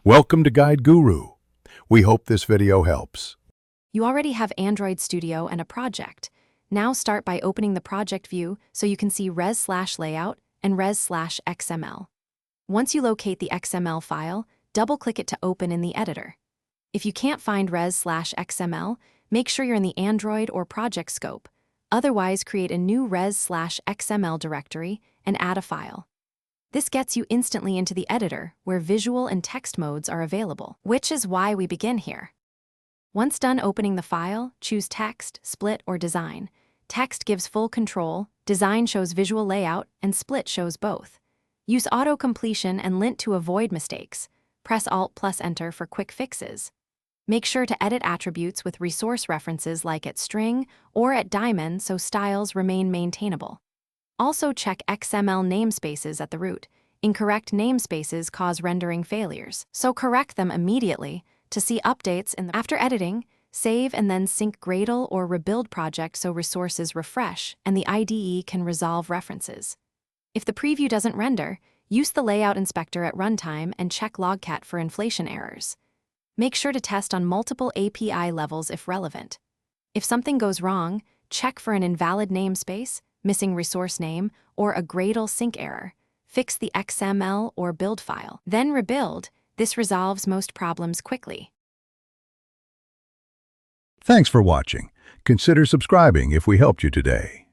Welcome to Guide Guru. We hope this video helps. You already have Android Studio and a project. Now start by opening the project view so you can see res/layout and res/xml. Once you locate the XML file, double-click it to open in the editor. If you can't find res/xml, make sure you're in the Android or project scope. Otherwise, create a new res/xml directory and add a file. This gets you instantly into the editor, where visual and text modes are available, which is why we begin here. Once done opening the file, choose Text, Split, or Design. Text gives full control, Design shows visual layout, and Split shows both. Use auto-completion and lint to avoid mistakes. Press Alt+Enter for quick fixes. Make sure to edit attributes with resource references like at string or at diamond so styles remain maintainable. Also check XML namespaces at the root. Incorrect namespaces cause rendering failures, so correct them immediately to see updates After editing, save and then sync Gradle or rebuild project so resources refresh and the IDE can resolve references. If the preview doesn't render, use the layout inspector at runtime and check Logcat for inflation errors. Make sure to test on multiple API levels if relevant. If something goes wrong, check for an invalid namespace, missing resource name, or a Gradle sync error. Fix the XML or build file. Then rebuild. This resolves most problems quickly. Thanks for watching. Consider subscribing if we helped you today.